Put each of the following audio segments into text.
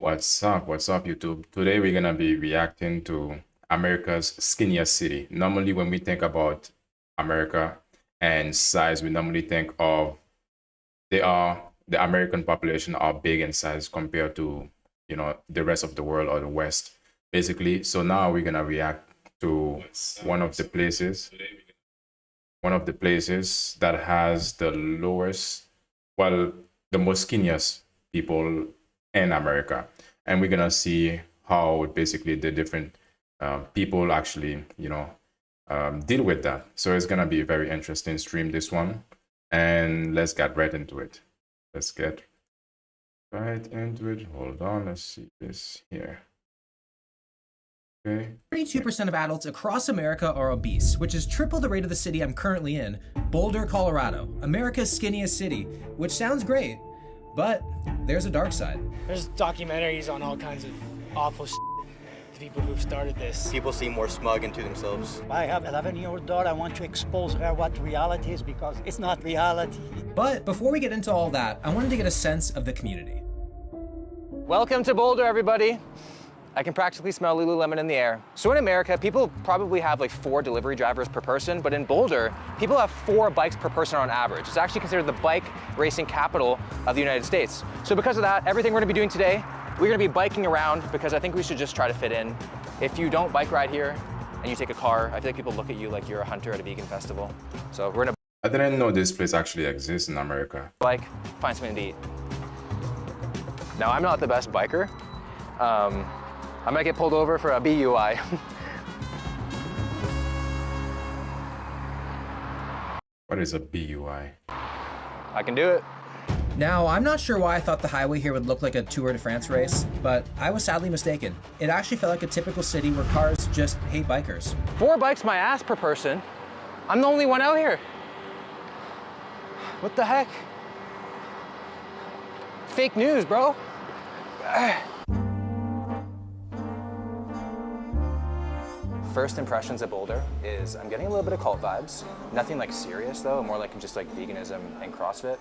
What's up, YouTube? Today we're gonna be reacting to America's skinniest city. Normally, when we think about America and size, we normally think of the American population are big in size compared to the rest of the world or the West, basically. So now we're gonna react to one of the places, one of the places that has the lowest, well, the most skinniest people in America, and we're gonna see how basically the different people actually, deal with that. So it's gonna be a very interesting stream, this one, and let's get right into it. Let's get right into it. Hold on, let's see this here. Okay. 32% of adults across America are obese, which is triple the rate of the city I'm currently in, Boulder, Colorado, America's skinniest city, which sounds great, but there's a dark side. There's documentaries on all kinds of awful shit to people who've started this. People seem more smug into themselves. I have 11-year-old daughter. I want to expose her what reality is because it's not reality. But before we get into all that, I wanted to get a sense of the community. Welcome to Boulder, everybody. I can practically smell Lululemon in the air. So in America, people probably have like 4 delivery drivers per person, but in Boulder, people have 4 bikes per person on average. It's actually considered the bike racing capital of the United States. So because of that, everything we're gonna be doing today, we're gonna be biking around because I think we should just try to fit in. If you don't bike ride here and you take a car, I feel like people look at you like you're a hunter at a vegan festival. So we're gonna I didn't know this place actually exists in America. bike, find something to eat. Now, I'm not the best biker. I might get pulled over for a BUI. What is a BUI? I can do it. Now, I'm not sure why I thought the highway here would look like a Tour de France race, but I was sadly mistaken. It actually felt like a typical city where cars just hate bikers. 4 bikes my ass per person. I'm the only one out here. What the heck? Fake news, bro. First impressions of Boulder is I'm getting a little bit of cult vibes. Nothing like serious though, more like just like veganism and CrossFit.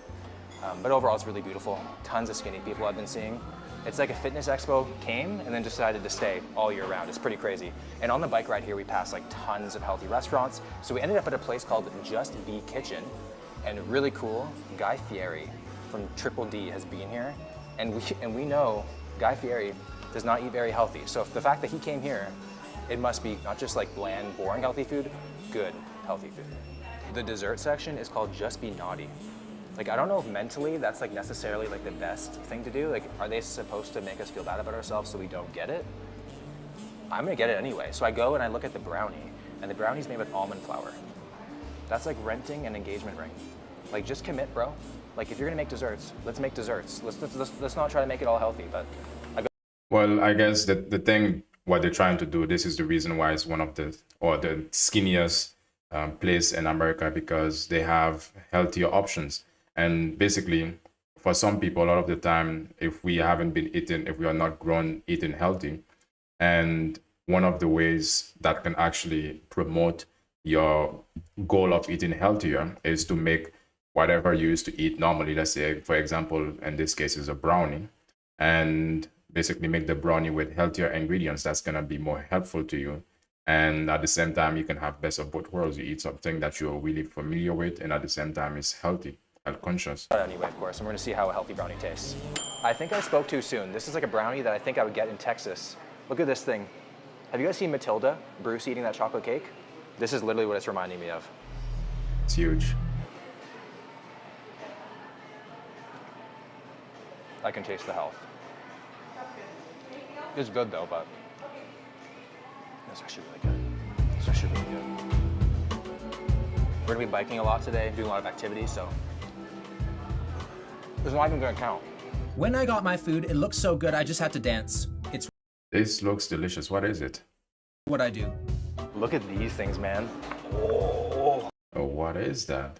But overall it's really beautiful. Tons of skinny people I've been seeing. It's like a fitness expo came and then decided to stay all year round. It's pretty crazy. And on the bike ride here, we passed like tons of healthy restaurants. So we ended up at a place called Just Be Kitchen, and really cool, Guy Fieri from Triple D has been here. And we know Guy Fieri does not eat very healthy. So if the fact that he came here, it must be not just like bland, boring healthy food, good healthy food. The dessert section is called Just Be Naughty. Like, I don't know if mentally that's like necessarily like the best thing to do. Like, are they supposed to make us feel bad about ourselves so we don't get it? I'm gonna get it anyway. So I go and I look at the brownie, and the brownie's made with almond flour. That's like renting an engagement ring. Like, just commit, bro. Like, if you're gonna make desserts, let's make desserts. Let's not try to make it all healthy, but Well, I guess the thing, what they're trying to do, this is the reason why it's one of the skinniest place in America, because they have healthier options. And basically, for some people, a lot of the time, if we haven't been eating, if we are not grown eating healthy, and one of the ways that can actually promote your goal of eating healthier is to make whatever you used to eat normally, let's say, for example, in this case is a brownie, and basically make the brownie with healthier ingredients that's going to be more helpful to you. And at the same time, you can have best of both worlds. You eat something that you're really familiar with, and at the same time, it's healthy, health conscious. anyway, of course, and we're gonna see how a healthy brownie tastes. I think I spoke too soon. This is like a brownie that I think I would get in Texas. Look at this thing. Have you guys seen Matilda, Bruce eating that chocolate cake? This is literally what it's reminding me of. It's huge. I can taste the health. It's good though, but it's actually really good. It's actually really good. We're gonna be biking a lot today, doing a lot of activities, so it's not even gonna count. When I got my food, it looked so good I just had to dance. It's This looks delicious. What is it? what I do. Look at these things, man. Oh, what is that?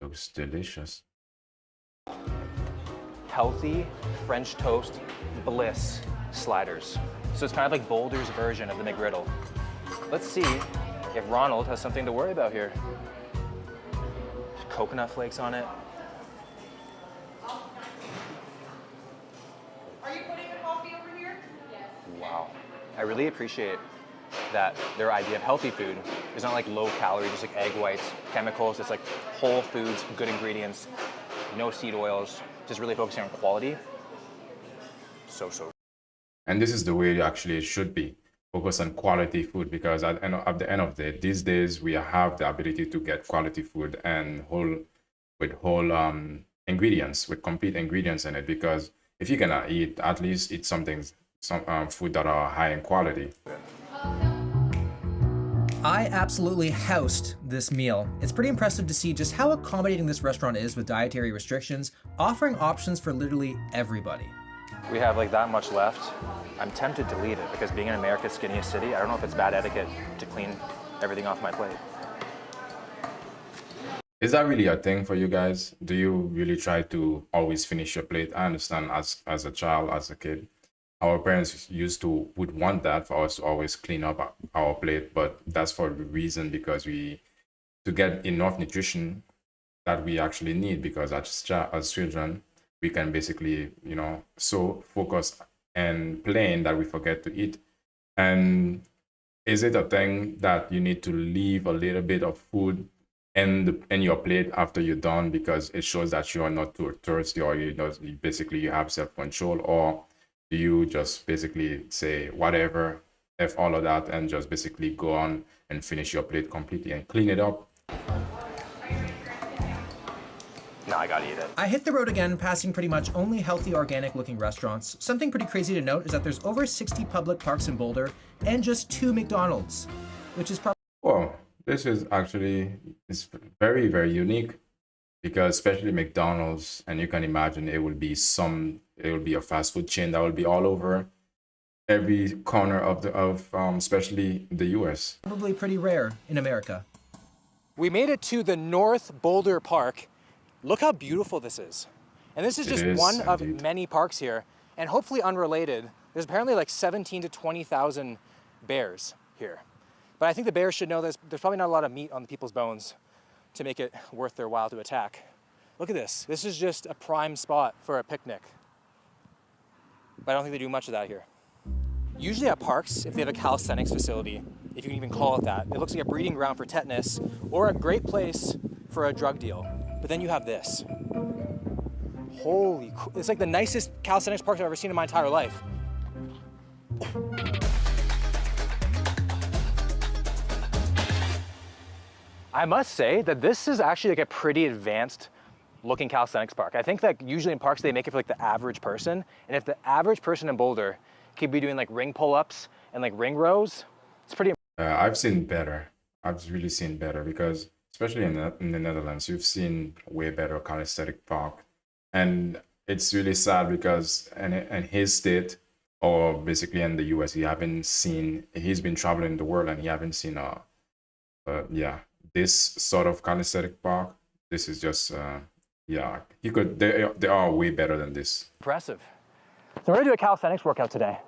Looks delicious. Healthy French toast bliss sliders. So it's kind of like Boulder's version of the McGriddle. Let's see if Ronald has something to worry about here. There's coconut flakes on it. Are you putting the coffee over here? Yes. Wow. I really appreciate that their idea of healthy food is not like low calorie, just like egg whites, chemicals. It's like whole foods, good ingredients, no seed oils, just really focusing on quality. So. And this is the way actually it should be. Focus on quality food, because at the end of the day, these days we have the ability to get quality food and whole ingredients, with complete ingredients in it. Because if you cannot eat, at least eat some food that are high in quality. I absolutely housed this meal. It's pretty impressive to see just how accommodating this restaurant is with dietary restrictions, offering options for literally everybody. We have like that much left. I'm tempted to leave it because being in America's skinniest city, I don't know if it's bad etiquette to clean everything off my plate. Is that really a thing for you guys? Do you really try to always finish your plate? I understand as a child, as a kid, our parents would want that for us to always clean up our plate, but that's for a reason, because to get enough nutrition that we actually need, because as children, we can basically, so focus and playing that we forget to eat. And is it a thing that you need to leave a little bit of food in your plate after you're done, because it shows that you are not too thirsty, or you have self-control? Or do you just basically say whatever, F all of that, and just basically go on and finish your plate completely and clean it up? No, I gotta eat it. I hit the road again, passing pretty much only healthy, organic looking restaurants. Something pretty crazy to note is that there's over 60 public parks in Boulder and just 2 McDonald's, which is probably... Well, this is actually, it's very, very unique, because especially McDonald's, and you can imagine it will be a fast food chain that will be all over every corner of especially the US. probably pretty rare in America. We made it to the North Boulder Park. Look how beautiful this is. And this is just one of many parks here. And hopefully unrelated, there's apparently like 17 to 20,000 bears here. But I think the bears should know there's probably not a lot of meat on the people's bones to make it worth their while to attack. Look at this. This is just a prime spot for a picnic. But I don't think they do much of that here. Usually at parks, if they have a calisthenics facility, if you can even call it that, it looks like a breeding ground for tetanus or a great place for a drug deal. But then you have this. Holy, it's like the nicest calisthenics park I've ever seen in my entire life. I must say that this is actually like a pretty advanced looking calisthenics park. I think that usually in parks they make it for like the average person. And if the average person in Boulder could be doing like ring pull-ups and like ring rows, it's pretty. I've seen better. I've really seen better, because especially in the Netherlands, you've seen way better calisthenic park. And it's really sad because in his state, or basically in the US, he's been traveling the world and he haven't seen this sort of calisthenic park. This is just they are way better than this. Impressive. So we're gonna do a calisthenics workout today.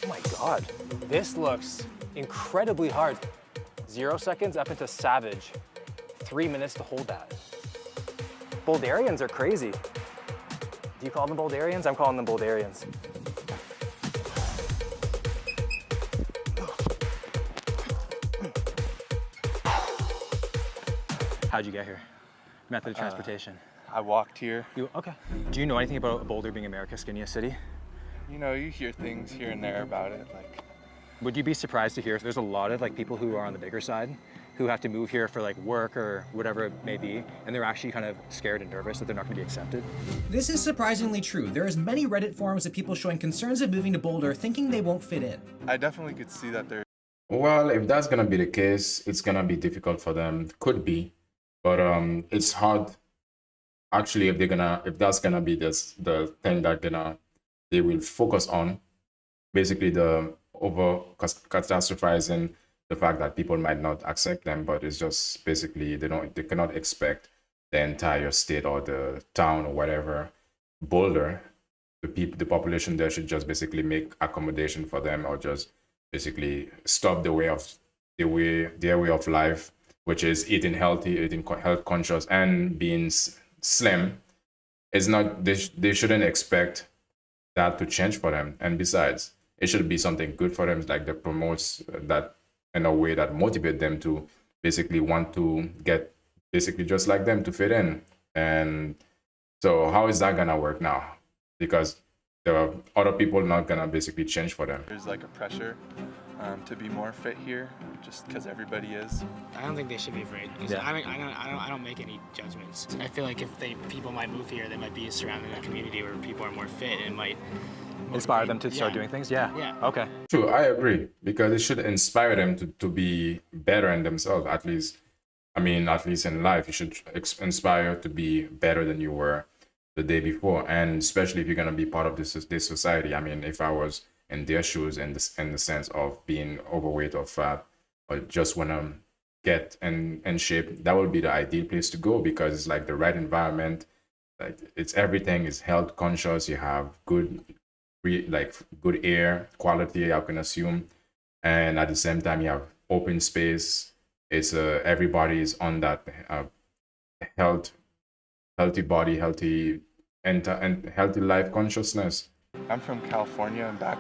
Oh my God, this looks incredibly hard. 0 seconds up into savage. 3 minutes to hold that. Boulderians are crazy. Do you call them Boulderians? I'm calling them Boulderians. How'd you get here? Method of transportation. I walked here. Okay. Do you know anything about Boulder being America's skinniest city? You know, you hear things here and there about it. Like, would you be surprised to hear if there's a lot of like people who are on the bigger side who have to move here for like work or whatever it may be, and they're actually kind of scared and nervous that they're not going to be accepted? This is surprisingly true. There is many Reddit forums of people showing concerns of moving to Boulder, thinking they won't fit in. I definitely could see that there. Well, if that's gonna be the case, it's gonna be difficult for them. Could be, but it's hard. Actually, if that's gonna be the thing that they will focus on, basically the over catastrophizing the fact that people might not accept them, but it's just basically they cannot expect the entire state or the town or whatever, Boulder, the population there should just basically make accommodation for them, or just basically stop the way of their way of life, which is eating healthy, eating health conscious, and being slim. It's not they shouldn't expect that to change for them. And besides, it should be something good for them, like that promotes that in a way that motivate them to basically want to get basically just like them to fit in. And so how is that gonna work now? Because there are other people not gonna basically change for them. There's like a pressure to be more fit here, just because everybody is. I don't think they should be afraid. 'Cause Yeah. I don't make any judgments. I feel like if people might move here, they might be surrounded in a community where people are more fit and it might Inspire motivate- them to start yeah. doing things? Yeah. Yeah. Okay. True, I agree, because it should inspire them to be better in themselves, at least. I mean, at least in life, you should inspire to be better than you were the day before, and especially if you're gonna be part of this society. I mean, if I was in their shoes, in the sense of being overweight or fat, or just wanna get in shape, that would be the ideal place to go, because it's like the right environment. Like it's everything is health conscious. You have like good air quality, I can assume, and at the same time you have open space. It's everybody is on that health, healthy body, healthy and healthy life consciousness. I'm from California, and back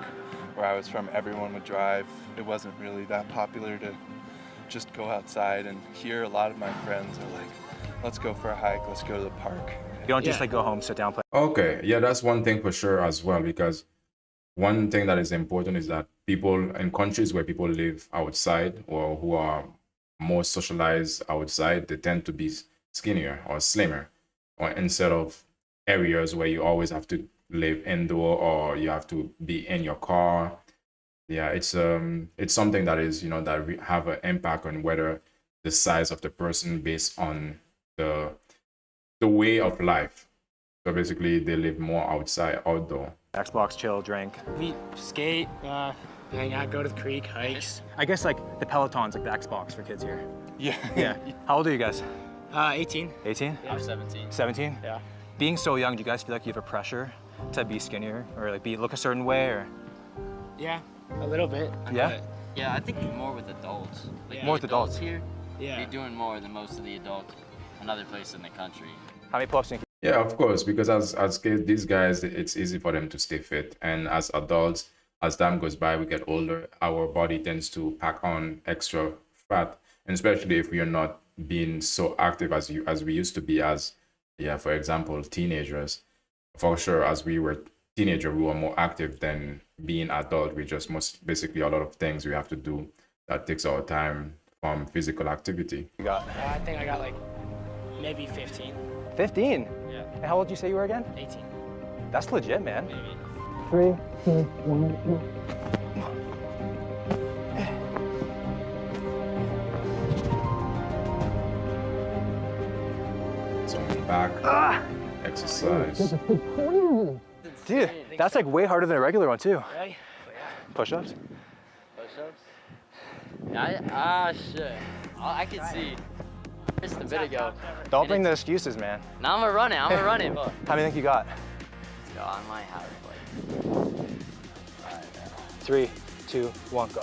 where I was from, everyone would drive. It wasn't really that popular to just go outside, and here a lot of my friends are like, let's go for a hike, let's go to the park. You don't just Yeah. like go home, sit down, play. Okay, yeah, that's one thing for sure as well, because one thing that is important is that people in countries where people live outside or who are more socialized outside, they tend to be skinnier or slimmer, or instead of areas where you always have to live indoor or you have to be in your car. Yeah, it's something that is, that we have an impact on whether the size of the person based on the way of life. So basically, they live more outdoor. Xbox, chill, drink. We skate, hang out, go to the creek, hikes. I guess like the Peloton's like the Xbox for kids here. Yeah. Yeah. How old are you guys? 18. 18? I'm 17. 17? Yeah. Being so young, do you guys feel like you have a pressure to be skinnier or like look a certain way or? Yeah, a little bit. Yeah? Yeah, I think more with adults. Like More the with adults. here, Yeah. you're doing more than most of the adults in other places in the country. How many pull-ups do you Yeah, of course, because as kids, these guys, it's easy for them to stay fit, and as adults, as time goes by, we get older, our body tends to pack on extra fat, and especially if we are not being so active as we used to be as, yeah, for example, teenagers. For sure, as we were teenager, we were more active than being adult. We just must basically a lot of things we have to do that takes our time from physical activity. got? I think I got like maybe 15, 15? Yeah. And how old did you say you were again? 18, That's legit, man. maybe. 3, 2, 1. So back, exercise. Dude, that's like way harder than a regular one too. Right? Push-ups? Push-ups? Shit. I can see. Just a bit ago. Don't bring the excuses, man. Now I'm gonna run it. Look. How many think you got? Yo, I might have like 3, 2, 1, go.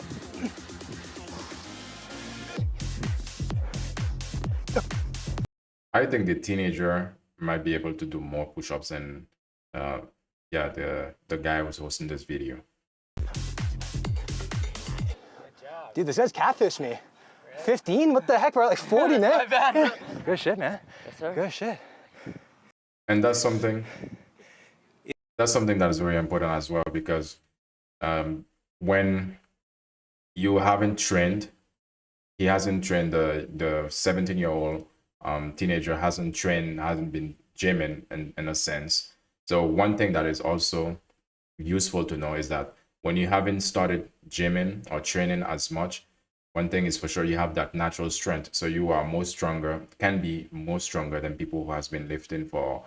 I think the teenager might be able to do more push-ups than, yeah, the guy who's hosting this video. Dude, this guy's catfished me. 15? What the heck? We're at like 40 now. my bad. Good shit, man. Yes, sir. Good shit. And that's something that is very important as well, because when you haven't trained, he hasn't trained, the 17-year-old teenager hasn't been gymming in a sense. So one thing that is also useful to know is that when you haven't started gymming or training as much, one thing is for sure, you have that natural strength. So you are can be more stronger than people who has been lifting for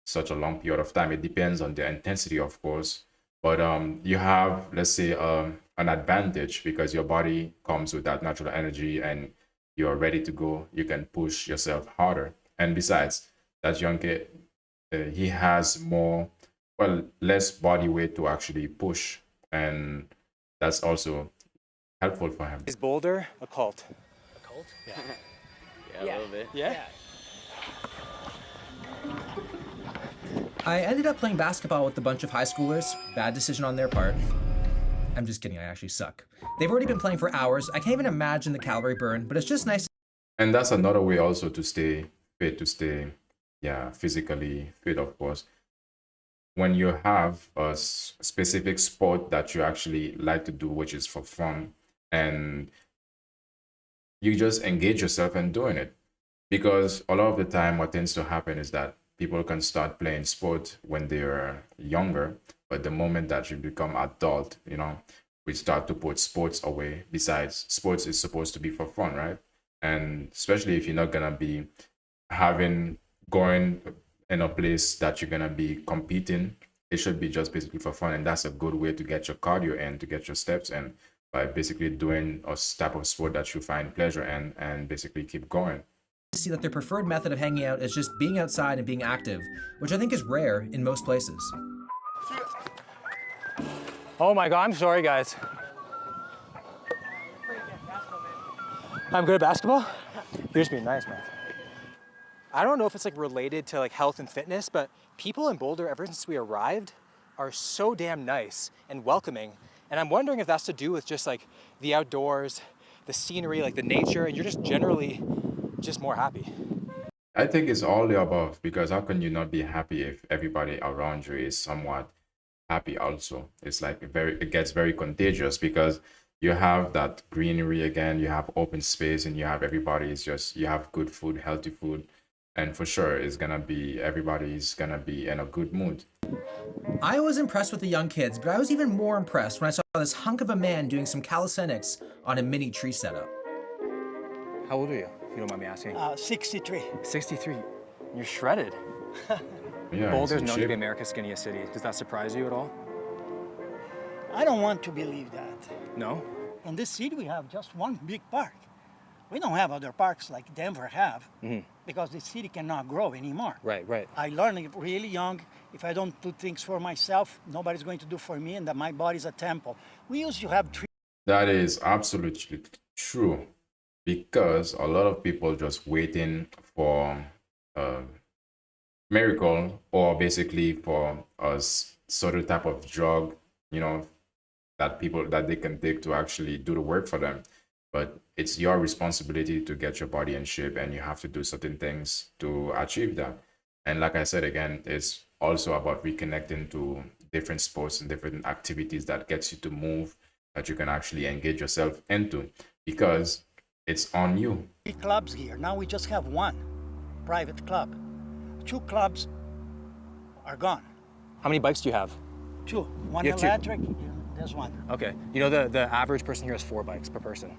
such a long period of time. It depends on the intensity, of course. But you have, let's say, an advantage because your body comes with that natural energy and you're ready to go. You can push yourself harder. And besides, that young kid, he has less body weight to actually push. And that's also helpful for him. Is Boulder a cult? A cult? Yeah, a little bit. Yeah. I ended up playing basketball with a bunch of high schoolers. Bad decision on their part. I'm just kidding, I actually suck. They've already been playing for hours. I can't even imagine the calorie burn, but it's just nice. And that's another way also to stay fit, to stay, yeah, physically fit, of course. When you have a specific sport that you actually like to do, which is for fun, and you just engage yourself in doing it. Because a lot of the time, what tends to happen is that people can start playing sport when they're younger, but the moment that you become adult, we start to put sports away. Besides, sports is supposed to be for fun, right? And especially if you're not gonna be going in a place that you're gonna be competing, it should be just basically for fun. And that's a good way to get your cardio in, to get your steps in, by basically doing a type of sport that you find pleasure in and basically keep going. See that their preferred method of hanging out is just being outside and being active, which I think is rare in most places. Oh my God, I'm sorry, guys. I'm good at basketball? You're just being nice, man. I don't know if it's like related to like health and fitness, but people in Boulder, ever since we arrived, are so damn nice and welcoming. And I'm wondering if that's to do with just like the outdoors, the scenery, like the nature, and you're just generally just more happy. I think it's all the above, because how can you not be happy if everybody around you is somewhat happy also? It's like it gets very contagious, because you have that greenery again, you have open space, and you have you have good food, healthy food, and for sure everybody's gonna be in a good mood. I was impressed with the young kids, but I was even more impressed when I saw this hunk of a man doing some calisthenics on a mini tree setup. How old are you, if you don't mind me asking? 63. 63. You're shredded. Yeah, Boulder's in known to shape. be America's skinniest city. Does that surprise you at all? I don't want to believe that. No? In this city, we have just one big park. We don't have other parks like Denver have, because the city cannot grow anymore. Right. I learned it really young. If I don't do things for myself, nobody's going to do for me, and that my body's a temple. We used to have trees. That is absolutely true, because a lot of people just waiting for a miracle, or basically for a certain type of drug, that they can take to actually do the work for them. But it's your responsibility to get your body in shape, and you have to do certain things to achieve that. And like I said again, it's also about reconnecting to different sports and different activities that gets you to move, that you can actually engage yourself into, because it's on you. 3 clubs here. Now we just have one private club. 2 clubs are gone. How many bikes do you have? 2. One You have 2. electric, there's one. Okay. You know the average person here has 4 bikes per person.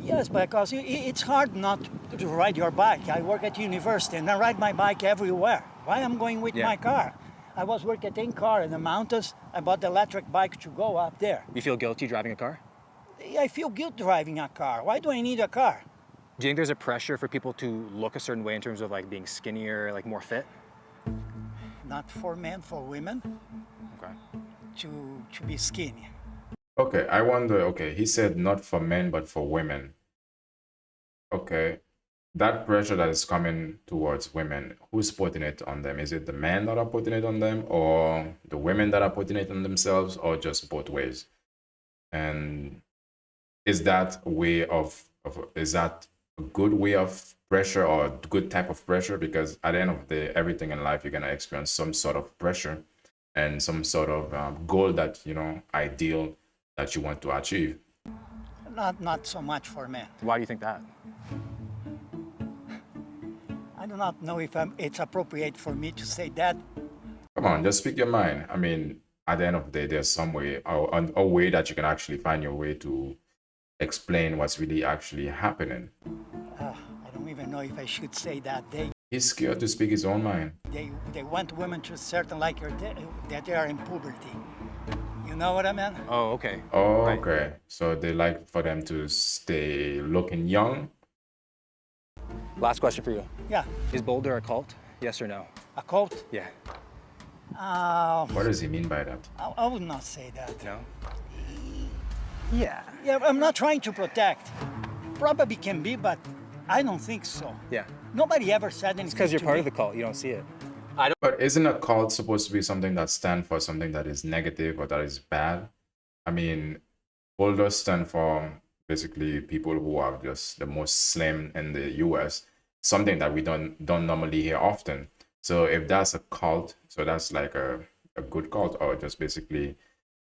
Yes, because it's hard not to ride your bike. I work at university and I ride my bike everywhere. Why I'm going with my car? I was working in car in the mountains. I bought the electric bike to go up there. You feel guilty driving a car? I feel guilt driving a car. Why do I need a car? Do you think there's a pressure for people to look a certain way in terms of like being skinnier, like more fit? Not for men, for women. Okay. To be skinny. Okay, I wonder, okay, he said not for men, but for women. Okay, that pressure that is coming towards women, who's putting it on them? Is it the men that are putting it on them, or the women that are putting it on themselves, or just both ways? And is that is that a good way of pressure, or a good type of pressure? Because at the end of the day, everything in life, you're going to experience some sort of pressure and some sort of goal that, ideal that you want to achieve. Not so much for men. Why do you think that? I do not know if it's appropriate for me to say that. Come on, just speak your mind. I mean, at the end of the day, there's some way, a way that you can actually find your way to explain what's really actually happening. I don't even know if I should say that. He's scared to speak his own mind. They want women to certain like that they are in puberty. You know what I mean? Oh, okay. Oh, Right. okay. So they like for them to stay looking young. Last question for you. Yeah. Is Boulder a cult? Yes or no? A cult? Yeah. What does he mean by that? I would not say that. No? Yeah. Yeah, I'm not trying to protect. Probably can be, but I don't think so. Yeah. Nobody ever said anything. It's because you're to part me. of the cult. You don't see it. But isn't a cult supposed to be something that stands for something that is negative or that is bad? I mean, Boulders stand for basically people who are just the most slim in the US, something that we don't normally hear often. So if that's a cult, so that's like a good cult, or just basically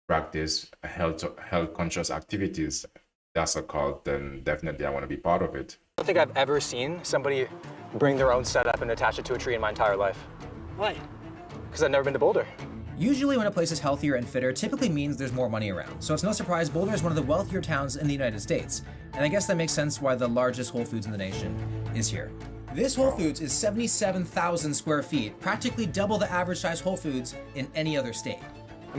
practice health conscious activities, that's a cult, then definitely I want to be part of it. I don't think I've ever seen somebody bring their own setup and attach it to a tree in my entire life. Why? Because I've never been to Boulder. Usually when a place is healthier and fitter, typically means there's more money around. So it's no surprise Boulder is one of the wealthier towns in the United States. And I guess that makes sense why the largest Whole Foods in the nation is here. This Whole Foods is 77,000 square feet, practically double the average size Whole Foods in any other state.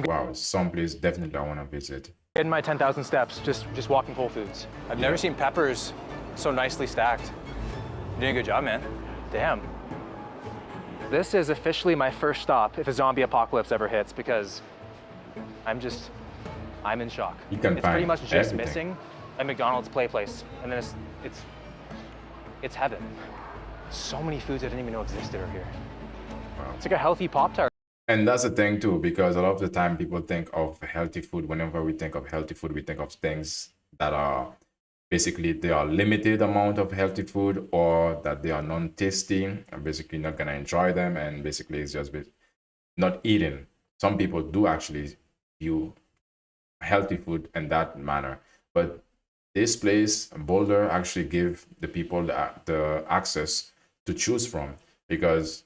Wow, someplace definitely I want to visit. Getting my 10,000 steps just walking Whole Foods. I've never seen peppers so nicely stacked. You're doing a good job, man. Damn. This is officially my first stop if a zombie apocalypse ever hits, because I'm in shock. You can It's pretty find much just everything. missing a McDonald's play place, and then it's heaven. So many foods I didn't even know existed are here. Wow. It's like a healthy Pop-Tart. And that's the thing too, because a lot of the time people think of healthy food. Whenever we think of healthy food, we think of things that are basically they are limited amount of healthy food, or that they are non-tasty and basically not gonna enjoy them, and basically it's just not eating. Some people do actually view healthy food in that manner, but this place, Boulder, actually give the people the access to choose from, because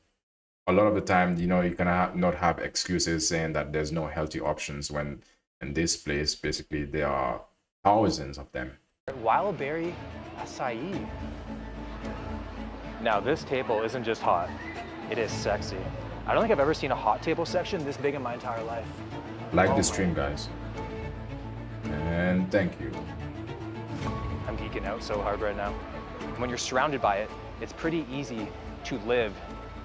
a lot of the time, you know, you can not have excuses saying that there's no healthy options, when in this place, basically, there are thousands of them. Wild berry acai. Now this table isn't just hot, it is sexy. I don't think I've ever seen a hot table section this big in my entire life. Like the my- stream, guys. And thank you. I'm geeking out so hard right now. When you're surrounded by it, it's pretty easy to live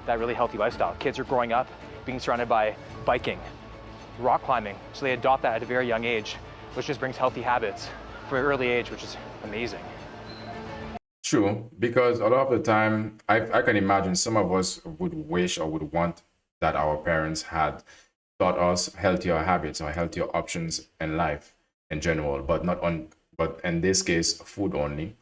that really healthy lifestyle. Kids are growing up being surrounded by biking, rock climbing, so they adopt that at a very young age, which just brings healthy habits from an early age, which is amazing. True, because a lot of the time, I can imagine some of us would wish or would want that our parents had taught us healthier habits or healthier options in life in general, but in this case, food only.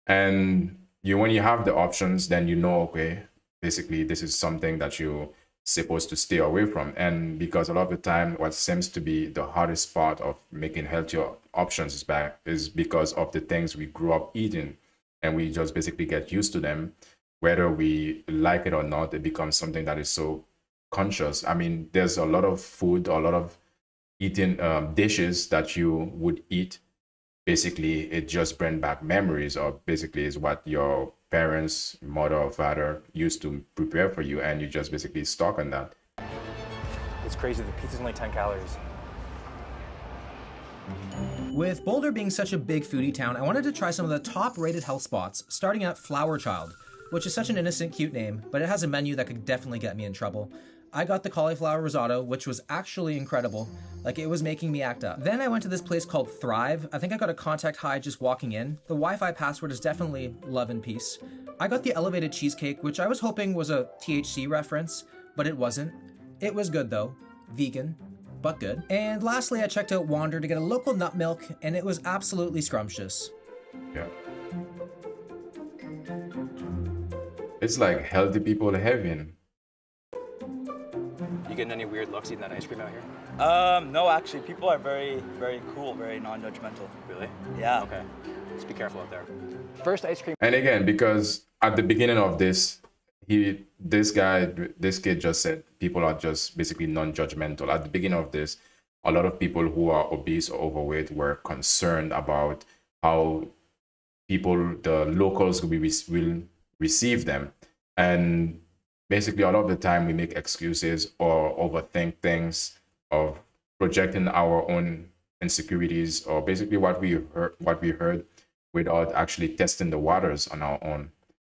And when you have the options, then you know, okay, basically this is something that you're supposed to stay away from. And because a lot of the time, what seems to be the hardest part of making healthier options is because of the things we grew up eating, and we just basically get used to them, whether we like it or not. It becomes something that is so conscious. I mean, there's a lot of food, a lot of eating dishes that you would eat. Basically, it just brings back memories, or basically is what your parents, mother or father used to prepare for you, and you just basically stuck on that. It's crazy, the pizza's only 10 calories. With Boulder being such a big foodie town, I wanted to try some of the top-rated health spots, starting at Flower Child, which is such an innocent, cute name, but it has a menu that could definitely get me in trouble. I got the cauliflower risotto, which was actually incredible. Like, it was making me act up. Then I went to this place called Thrive. I think I got a contact high just walking in. The Wi-Fi password is definitely love and peace. I got the elevated cheesecake, which I was hoping was a THC reference, but it wasn't. It was good though. Vegan, but good. And lastly, I checked out Wander to get a local nut milk, and it was absolutely scrumptious. Yeah. It's like healthy people heaven. You getting any weird looks eating that ice cream out here? No, actually, people are very, very cool, very non-judgmental. Really? Yeah. Okay. Just be careful out there. First ice cream. And again, because at the beginning of this kid just said people are just basically non-judgmental. At the beginning of this, a lot of people who are obese or overweight were concerned about how the locals will receive them. And basically, a lot of the time we make excuses or overthink things, of projecting our own insecurities, or basically what we heard without actually testing the waters on our own.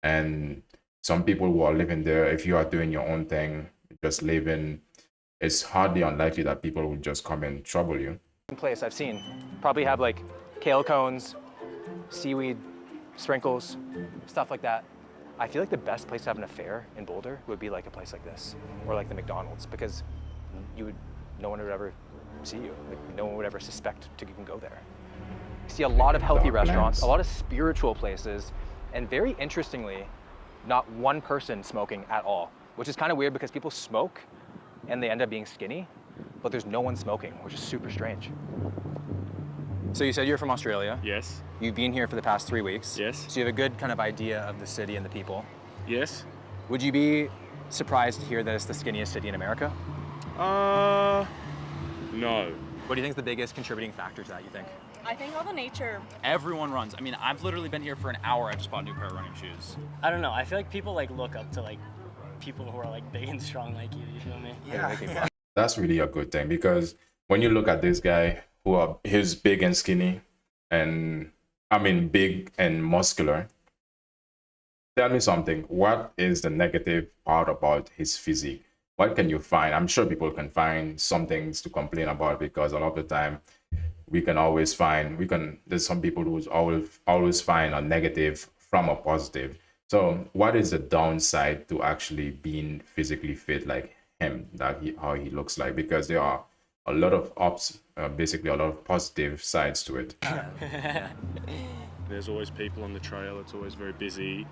And some people who are living there, if you are doing your own thing, just living, it's hardly unlikely that people will just come and trouble you. place I've seen. Probably have like kale cones, seaweed, sprinkles, stuff like that. I feel like the best place to have an affair in Boulder would be like a place like this, or like the McDonald's, because no one would ever see you. Like, no one would ever suspect to even go there. You see a lot of healthy restaurants, a lot of spiritual places, and very interestingly, not one person smoking at all, which is kind of weird because people smoke and they end up being skinny, but there's no one smoking, which is super strange. So you said you're from Australia. Yes. You've been here for the past 3 weeks. Yes. So you have a good kind of idea of the city and the people. Yes. Would you be surprised to hear that it's the skinniest city in America? No. What do you think is the biggest contributing factor to that, you think? I think all the nature. Everyone runs. I mean, I've literally been here for an hour. I just bought a new pair of running shoes. I don't know. I feel like people like look up to like people who are like big and strong like you. You feel me? Yeah. That's really a good thing, because when you look at this guy he's big and skinny, and I mean big and muscular. Tell me something. What is the negative part about his physique? What can you find? I'm sure people can find some things to complain about, because a lot of the time there's some people who always find a negative from a positive. So what is the downside to actually being physically fit like him, how he looks like? Because there are a lot of basically a lot of positive sides to it. There's always people on the trail. It's always very busy.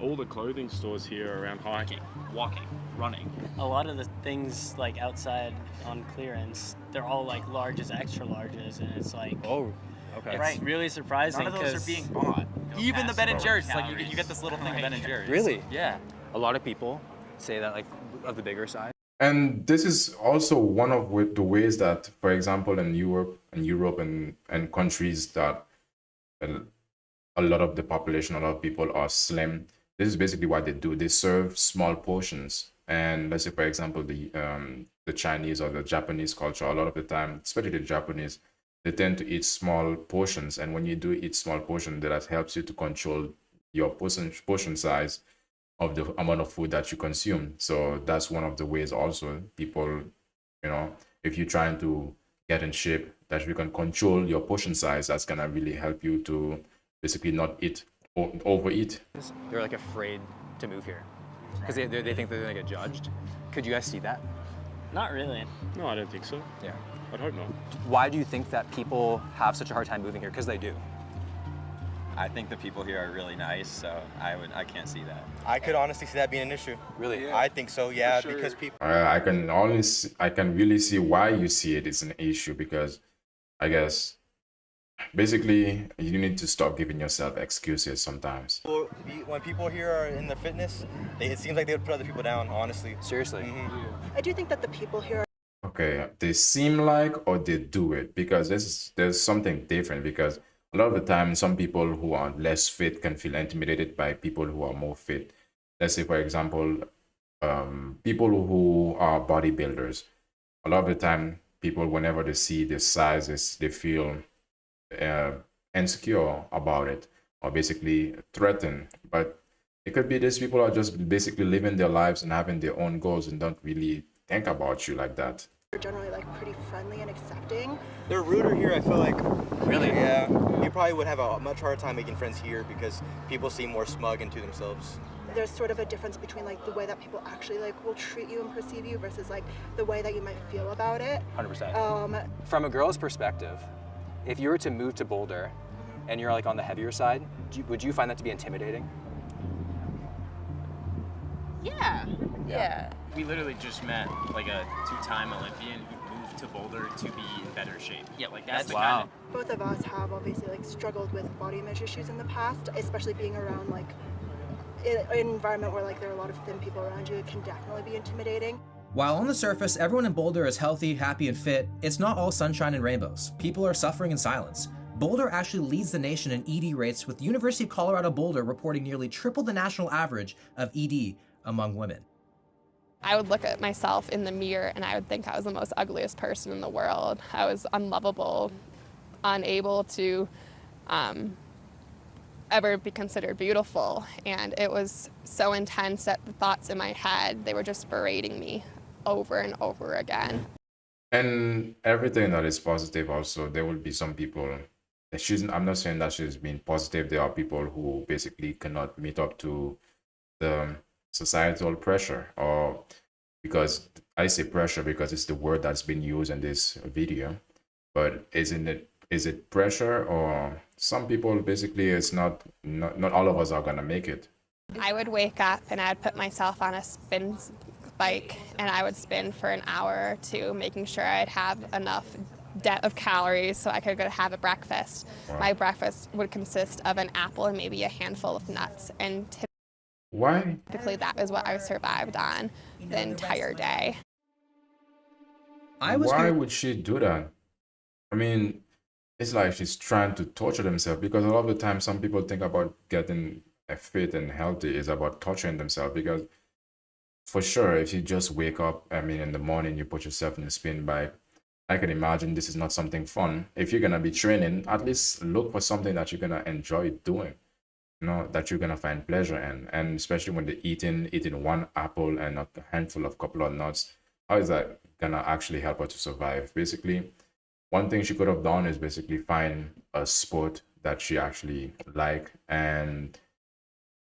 All the clothing stores here are around hiking, walking, running. A lot of the things like outside on clearance, they're all like larges, extra larges, and it's like, oh, okay, it's really surprising. None of those are being bought. Even the Ben and Jerry's, like you get this little thing of Ben and Jerry's. Really? Yeah. A lot of people say that, like, of the bigger size. And this is also one of the ways that, for example, in Europe and countries that a lot of the population, a lot of people are slim. This is basically what they do. They serve small portions. And let's say, for example, the Chinese or the Japanese culture, a lot of the time, especially the Japanese, they tend to eat small portions. And when you do eat small portions, that helps you to control your portion size of the amount of food that you consume. So that's one of the ways also people, if you're trying to get in shape, that you can control your portion size, that's gonna really help you to basically not eat or overeat. They're like afraid to move here because they think they're gonna get judged. Could you guys see that? Not really. No, I don't think so. Yeah. I'd hope not. Why do you think that people have such a hard time moving here? Because they do. I think the people here are really nice, so I can't see that. I could honestly see that being an issue. Really? Yeah. I think so, yeah, sure. because people... I can really see why you see it as an issue, because I guess basically you need to stop giving yourself excuses sometimes. When people here are in their fitness, it seems like they would put other people down, honestly. Seriously? Mm-hmm. I do think that the people here. Okay, they seem like or they do it, because there's something different, because a lot of the time some people who are less fit can feel intimidated by people who are more fit. Let's say, for example, people who are bodybuilders. A lot of the time people, whenever they see the sizes, they feel insecure about it, or basically threatened. But it could be these people are just basically living their lives and having their own goals and don't really think about you like that. They're generally like pretty friendly and accepting. They're ruder here, I feel like. Really? Yeah. You probably would have a much harder time making friends here because people seem more smug into themselves. There's sort of a difference between like the way that people actually like will treat you and perceive you versus like the way that you might feel about it. 100%. From a girl's perspective, if you were to move to Boulder and you're like on the heavier side, would you find that to be intimidating? Yeah. We literally just met like a two-time Olympian who moved to Boulder to be in better shape. Yeah, like that's the kind of... Both of us have obviously like struggled with body image issues in the past, especially being around like an environment where like there are a lot of thin people around you. It can definitely be intimidating. While on the surface, everyone in Boulder is healthy, happy, and fit, it's not all sunshine and rainbows. People are suffering in silence. Boulder actually leads the nation in ED rates, with the University of Colorado Boulder reporting nearly triple the national average of ED among women. I would look at myself in the mirror and I would think I was the most ugliest person in the world. I was unlovable, unable to ever be considered beautiful. And it was so intense that the thoughts in my head, they were just berating me over and over again. And everything that is positive, also, there will be some people. I'm not saying that she's being positive. There are people who basically cannot meet up to the societal pressure, or because I say pressure because it's the word that's been used in this video. But is it pressure, or some people basically it's not all of us are gonna make it. I would wake up and I would put myself on a spin bike and I would spin for an hour or two, making sure I'd have enough depth of calories so I could go have a breakfast. Wow. My breakfast would consist of an apple and maybe a handful of nuts, and Why? typically that was what I survived on the entire day. Why would she do that? I mean, it's like she's trying to torture themselves, because a lot of the time some people think about getting fit and healthy is about torturing themselves, because for sure if you just wake up, I mean, in the morning you put yourself in a spin bike, I can imagine this is not something fun. If you're gonna be training, at least look for something that you're gonna enjoy doing, that you're gonna find pleasure in. And especially when they're eating one apple and a handful of couple of nuts, how is that gonna actually help her to survive? Basically, one thing she could have done is basically find a sport that she actually like, and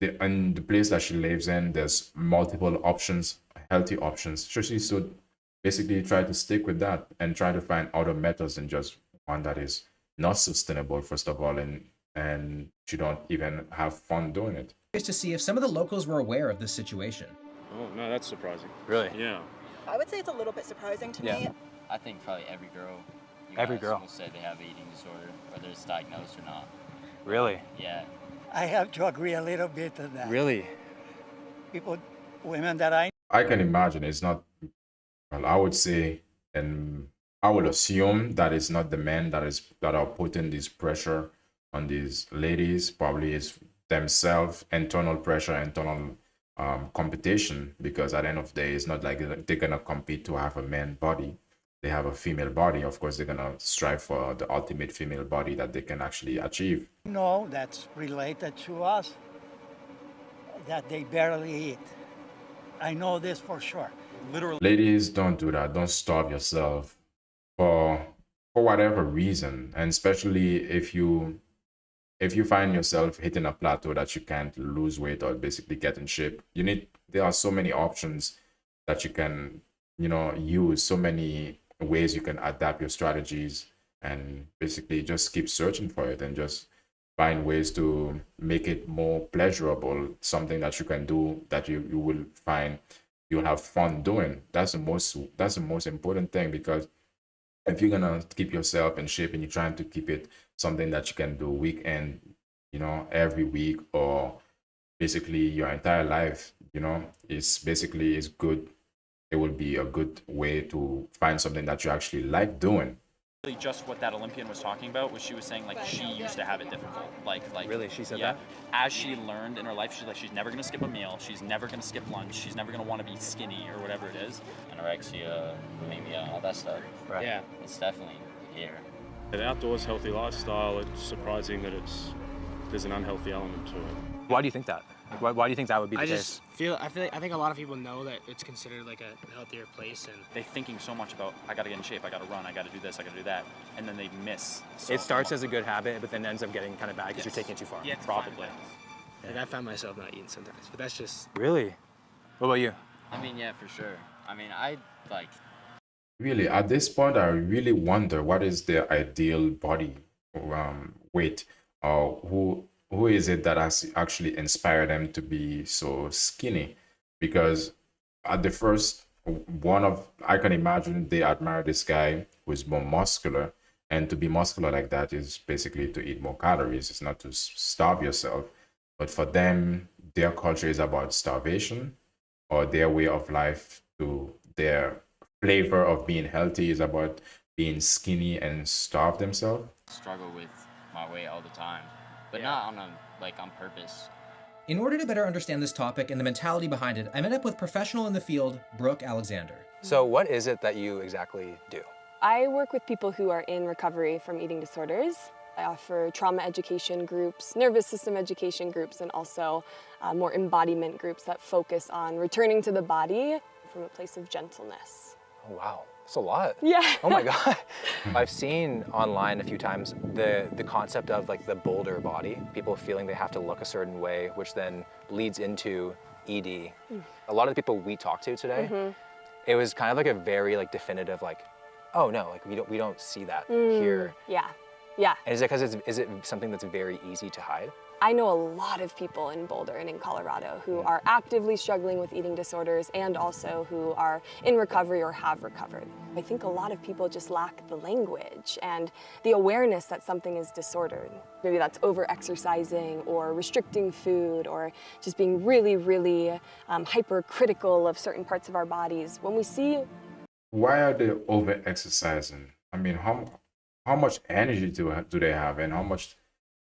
the place that she lives in, there's multiple options, healthy options. So she should basically try to stick with that and try to find other methods than just one that is not sustainable, first of all, and she don't even have fun doing it. Curious to see if some of the locals were aware of this situation. Oh no, that's surprising. Really? Yeah. I would say it's a little bit surprising to me. I think probably every girl. Every girl will say they have an eating disorder, whether it's diagnosed or not. Really? Yeah. I have to agree a little bit to that. Really? Women that I can imagine it's not, well, I would say, and I would assume that it's not the men that are putting this pressure on these ladies. Probably it's themselves, internal pressure, internal competition, because at the end of the day, it's not like they're gonna compete to have a man body. They have a female body. Of course, they're gonna strive for the ultimate female body that they can actually achieve. know that's related to us, that they barely eat. I know this for sure. Literally. Ladies, don't do that. Don't starve yourself for whatever reason, and especially if you find yourself hitting a plateau that you can't lose weight or basically get in shape. There are so many options that you can use, so many ways you can adapt your strategies, and basically just keep searching for it and just find ways to make it more pleasurable, something that you can do that you will find you'll have fun doing. That's the most important thing, because if you're gonna keep yourself in shape and you're trying to keep it something that you can do weekend, every week, or basically your entire life, is good. It will be a good way to find something that you actually like doing. Just what that Olympian was talking about was she was saying like she used to have it difficult. Like really, she said yeah, that? as she learned in her life, she's never gonna skip a meal. She's never gonna skip lunch. She's never gonna want to be skinny or whatever it is. Anorexia, bulimia, all that stuff. Right. Yeah. It's definitely here. An outdoors healthy lifestyle, it's surprising that there's an unhealthy element to it. Why do you think that? Why do you think that would be the case? I think a lot of people know that it's considered like a healthier place, and They're thinking so much about I gotta get in shape, I gotta run, I gotta do this, I gotta do that, and then they miss. It starts as a good habit, but then ends up getting kind of bad because you're taking it too far. yeah, Probably. Like I find myself not eating sometimes, but that's just Really? What about you? I mean, yeah, for sure. I mean, I like. Really, at this point, I really wonder what is their ideal body weight, or who is it that has actually inspired them to be so skinny? Because at the first I can imagine they admire this guy who is more muscular, and to be muscular like that is basically to eat more calories. It's not to starve yourself, but for them, their culture is about starvation, or their way of life, to their flavor of being healthy is about being skinny and starve themselves. Struggle with my weight all the time, but not on purpose. In order to better understand this topic and the mentality behind it, I met up with professional in the field, Brooke Alexander. So what is it that you exactly do? I work with people who are in recovery from eating disorders. I offer trauma education groups, nervous system education groups, and also more embodiment groups that focus on returning to the body from a place of gentleness. Oh, wow. It's a lot. Yeah. Oh my God. I've seen online a few times the concept of like the boulder body, people feeling they have to look a certain way, which then leads into ED. A lot of the people we talked to today, it was kind of like a very like definitive like, oh no, like we don't see that here. Yeah, yeah. And is it because is it something that's very easy to hide? I know a lot of people in Boulder and in Colorado who are actively struggling with eating disorders and also who are in recovery or have recovered. I think a lot of people just lack the language and the awareness that something is disordered. Maybe that's over-exercising or restricting food or just being really, really hypercritical of certain parts of our bodies. When we see... Why are they over-exercising? I mean, how much energy do they have, and how much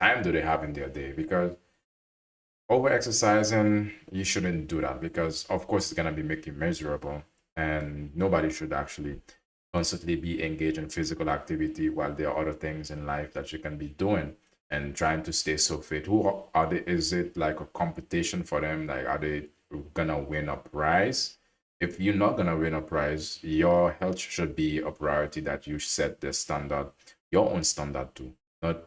time do they have in their day? Because over-exercising, you shouldn't do that, because of course it's gonna be making you miserable, and nobody should actually constantly be engaged in physical activity while there are other things in life that you can be doing and trying to stay so fit. Who are they? Is it like a competition for them? Like, are they gonna win a prize? If you're not gonna win a prize, your health should be a priority, that you set the standard, your own standard too, not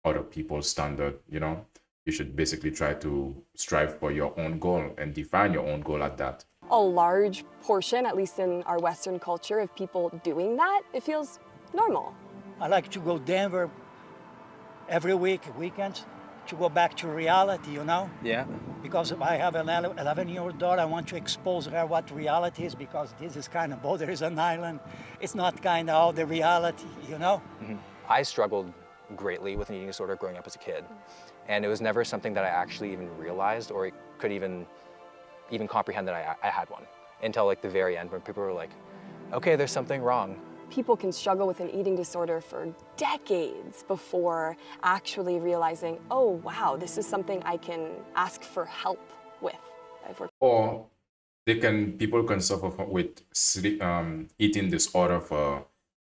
other people's standard. You know, you should basically try to strive for your own goal and define your own goal at that. A large portion, at least in our Western culture, of people doing that, it feels normal. I like to go Denver every week, weekends, to go back to reality, you know? Yeah. Because I have an 11-year-old daughter, I want to expose her what reality is, because this is kind of, Boulder is an island. It's not kind of all the reality, you know? I struggled greatly with an eating disorder growing up as a kid. And it was never something that I actually even realized or could even comprehend that I had one until like the very end, when people were like, okay, there's something wrong. People can struggle with an eating disorder for decades before actually realizing, oh wow, this is something I can ask for help with. Or people can suffer with eating disorder for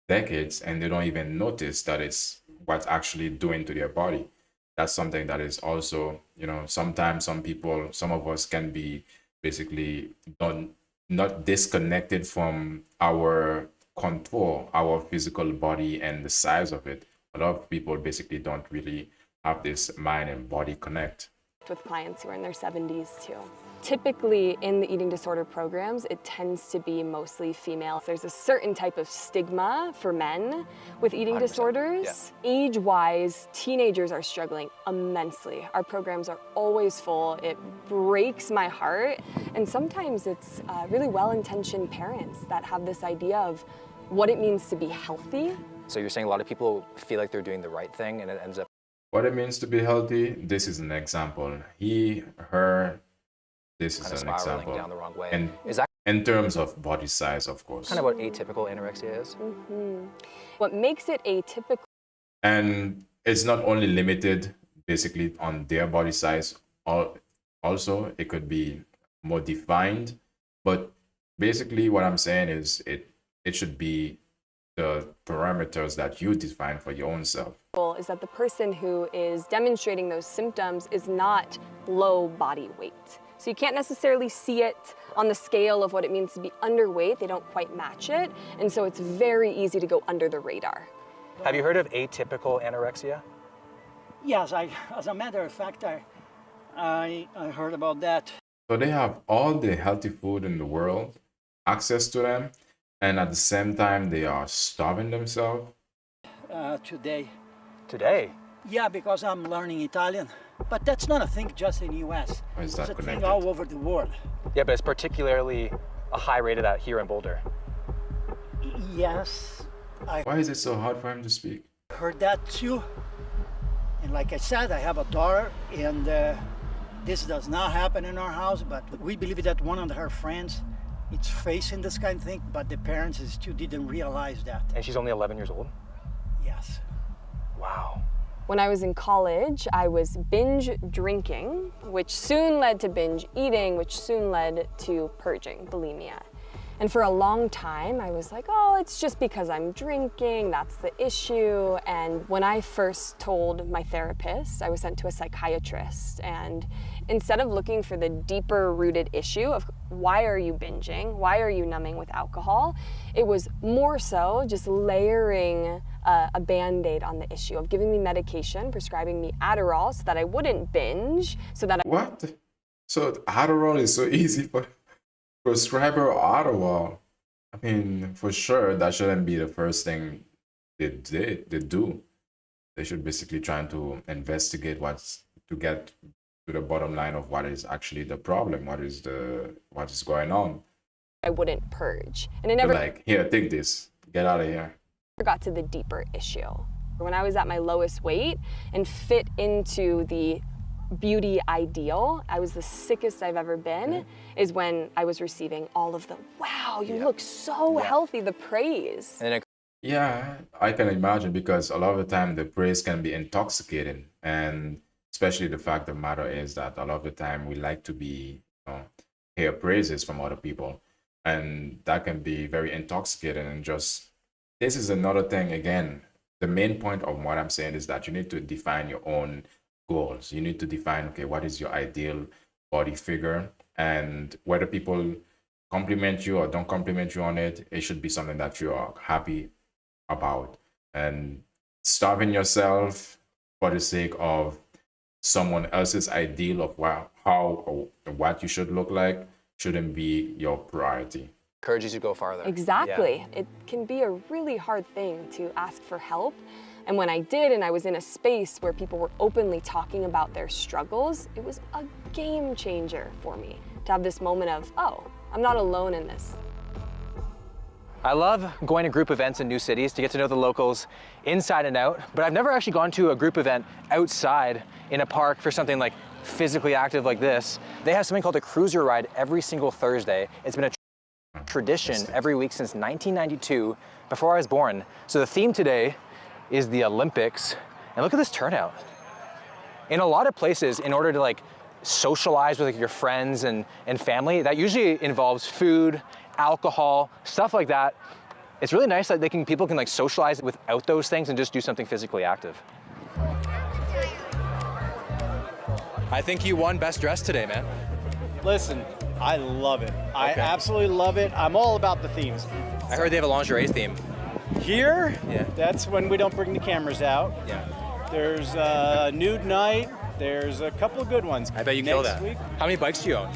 decades and they don't even notice that it's what's actually doing to their body. That's something that is also, you know, sometimes some of us can be basically not disconnected from our contour, our physical body and the size of it. A lot of people basically don't really have this mind and body connect. With clients who are in their 70s too. Typically in the eating disorder programs, it tends to be mostly female. There's a certain type of stigma for men with eating disorders. Yeah. Age-wise, teenagers are struggling immensely. Our programs are always full. It breaks my heart. And sometimes it's really well-intentioned parents that have this idea of what it means to be healthy. So you're saying a lot of people feel like they're doing the right thing and it ends up... What it means to be healthy, this is an example. He, her, this is an example. Down the wrong way. And is that in terms of body size, of course. Kind of what atypical anorexia is? What makes it atypical... And it's not only limited basically on their body size, also it could be more defined, but basically what I'm saying is it should be the parameters that you define for your own self. Is that the person who is demonstrating those symptoms is not low body weight. So you can't necessarily see it on the scale of what it means to be underweight. They don't quite match it. And so it's very easy to go under the radar. Have you heard of atypical anorexia? Yes, as a matter of fact, I heard about that. So they have all the healthy food in the world, access to them, and at the same time they are starving themselves? Today. Today? Yeah, because I'm learning Italian. But that's not a thing just in the US. Is that it's a connected? thing all over the world. Yeah, but it's particularly a high rate of that here in Boulder. Yes. Why is it so hard for him to speak? I heard that too. And like I said, I have a daughter, and this does not happen in our house, but we believe that one of her friends is facing this kind of thing, but the parents still didn't realize that. And she's only 11 years old? Yes. Wow. When I was in college, I was binge drinking, which soon led to binge eating, which soon led to purging, bulimia. And for a long time, I was like, oh, it's just because I'm drinking, that's the issue. And when I first told my therapist, I was sent to a psychiatrist. And instead of looking for the deeper rooted issue of why are you binging, why are you numbing with alcohol, it was more so just layering a Band-Aid on the issue of giving me medication, prescribing me Adderall so that I wouldn't binge, so that What? So Adderall is so easy for prescriber Adderall. I mean, for sure, that shouldn't be the first thing they do. They should basically try to investigate to get to the bottom line of what is actually the problem, what is going on. I wouldn't purge. And it They're never like, here, take this, get out of here. got to the deeper issue. When I was at my lowest weight and fit into the beauty ideal, I was the sickest I've ever been, is when I was receiving all of the, wow, you look so healthy, the praise. And Yeah, I can imagine, because a lot of the time the praise can be intoxicating, and especially the fact of the matter is that a lot of the time we like to hear praises from other people, and that can be very intoxicating. And just, this is another thing again. The main point of what I'm saying is that you need to define your own goals. You need to define, okay, what is your ideal body figure, and whether people compliment you or don't compliment you on it, it should be something that you are happy about. And starving yourself for the sake of someone else's ideal of how or what you should look like shouldn't be your priority. Encourages you to go farther. Exactly. It can be a really hard thing to ask for help. And when I did, and I was in a space where people were openly talking about their struggles, it was a game changer for me to have this moment of, oh, I'm not alone in this. I love going to group events in new cities to get to know the locals inside and out, but I've never actually gone to a group event outside in a park for something like physically active like this. They have something called a cruiser ride every single Thursday. It's been a tradition every week since 1992, before I was born. So the theme today is the Olympics, and look at this turnout. In a lot of places, in order to socialize with your friends and family, that usually involves food, alcohol, stuff like that. It's really nice that people can socialize without those things and just do something physically active. I think you won best dressed today, man. Listen, I love it. I absolutely love it. I'm all about the themes. I heard they have a lingerie theme. Here, Yeah. that's when we don't bring the cameras out. Yeah. There's a nude night. There's a couple of good ones. I bet you kill Next that. week, How many bikes do you own?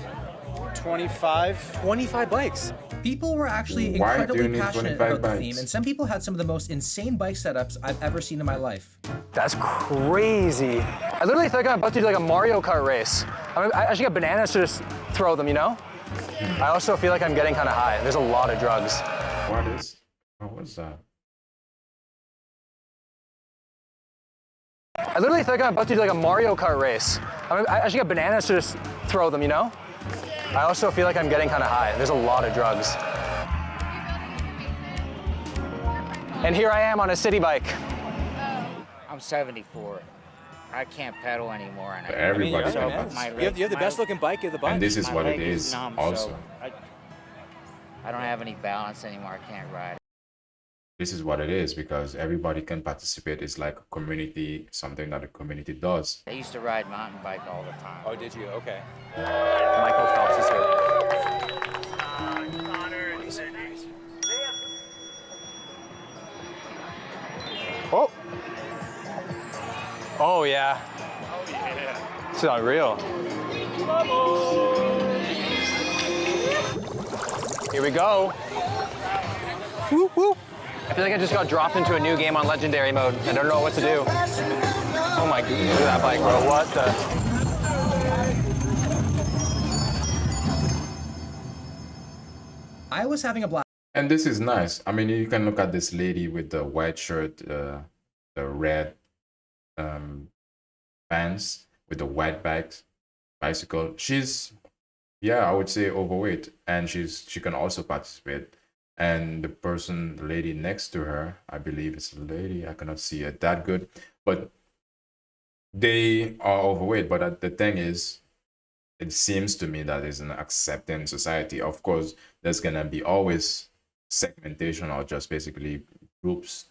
25. 25 bikes. People were actually Why do incredibly you need passionate 25 about the bikes? theme, and some people had some of the most insane bike setups I've ever seen in my life. That's crazy. I literally feel like I'm about to do a Mario Kart race. I should get bananas to just throw them, you know? I also feel like I'm getting kind of high. There's a lot of drugs. What was that? I literally feel like I'm about to do a Mario Kart race. I should get bananas to just throw them, you know? I also feel like I'm getting kind of high. There's a lot of drugs. And here I am on a city bike. I'm 74. I can't pedal anymore. And Everybody so does. my You have the best looking bike of the bunch. And this is my what it leg is numb, also. so I don't have any balance anymore. I can't ride. This is what it is, because everybody can participate. It's like a community, something that the community does. I used to ride mountain bike all the time. Oh, did you? Okay. Michael Phelps is here. Oh. Oh, yeah. Oh, yeah. It's unreal. Here we go. Woo, woo. I feel like I just got dropped into a new game on Legendary mode. I don't know what to do. Oh my goodness, look at that bike, bro. What the? I was having a blast. And this is nice. I mean, you can look at this lady with the white shirt, the red pants with the white bicycle. She's, yeah, I would say overweight, and she can also participate. And the lady next to her, I believe it's a lady, I cannot see it that good, but they are overweight. But the thing is, it seems to me that it's an accepting society. Of course, there's gonna be always segmentation or just basically groups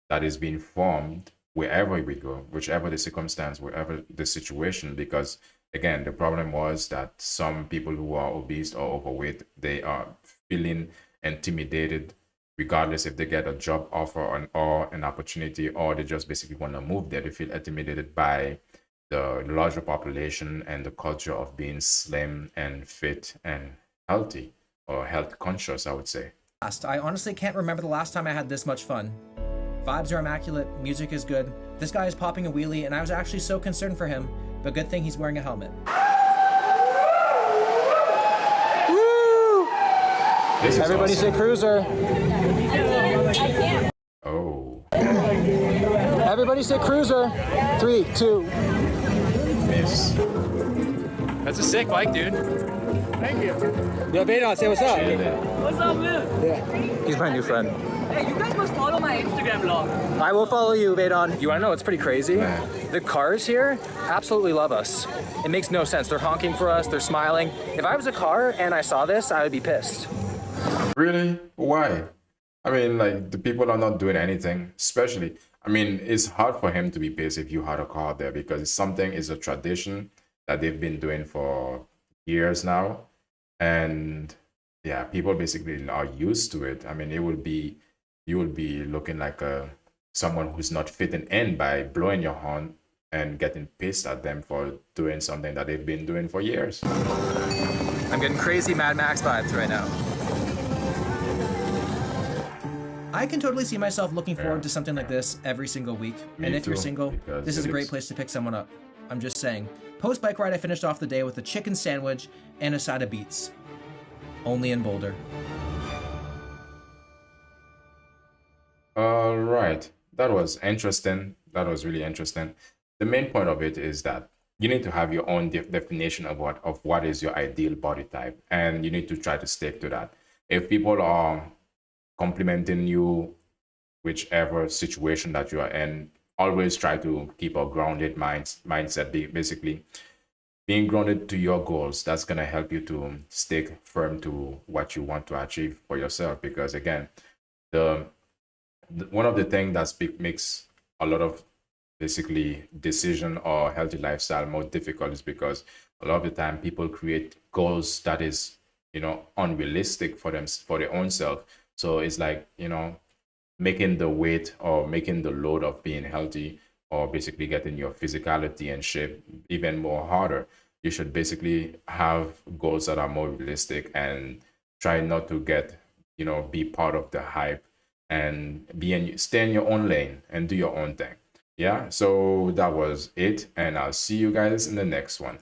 that is being formed wherever we go, whichever the circumstance, wherever the situation, because again, the problem was that some people who are obese or overweight, they are feeling intimidated regardless if they get a job offer or an opportunity, or they just basically want to move there. They feel intimidated by the larger population and the culture of being slim and fit and healthy, or health conscious, I would say. I honestly can't remember the last time I had this much fun. Vibes are immaculate, music is good. This guy is popping a wheelie, and I was actually so concerned for him, but good thing he's wearing a helmet. Woo! Everybody awesome. say cruiser. Oh. Everybody say cruiser. 3, 2. Miss. That's a sick bike, dude. Thank you. Yo, Vedon, say what's up. What's up, man? Yeah. He's my new friend. Hey, you guys must follow my Instagram vlog. I will follow you, Vedon. You wanna know what's pretty crazy? The cars here absolutely love us. It makes no sense. They're honking for us, they're smiling. If I was a car and I saw this, I would be pissed. Really? Why? I mean, like, the people are not doing anything, especially, I mean, it's hard for him to be pissed if you had a car there, because it's a tradition that they've been doing for years now. And yeah, people basically are used to it. I mean, you will be looking like someone who's not fitting in by blowing your horn and getting pissed at them for doing something that they've been doing for years. I'm getting crazy Mad Max vibes right now. I can totally see myself looking forward to something like this every single week. Me And if you're too, single, because this is a it great is- place to pick someone up. I'm just saying. Post bike ride, I finished off the day with a chicken sandwich and a side of beets. Only in Boulder. All right, that was interesting. That was really interesting. The main point of it is that you need to have your own definition of what is your ideal body type, and you need to try to stick to that. If people are complimenting you, whichever situation that you are in, always try to keep a grounded mindset. Basically, being grounded to your goals, that's gonna help you to stick firm to what you want to achieve for yourself. Because again, one of the things that makes a lot of basically decision or healthy lifestyle more difficult is because a lot of the time people create goals that is, unrealistic for their own self. So it's like, making the weight or making the load of being healthy, or basically getting your physicality and shape even more harder. You should basically have goals that are more realistic, and try not to be part of the hype, and stay in your own lane and do your own thing. Yeah, so that was it, and I'll see you guys in the next one.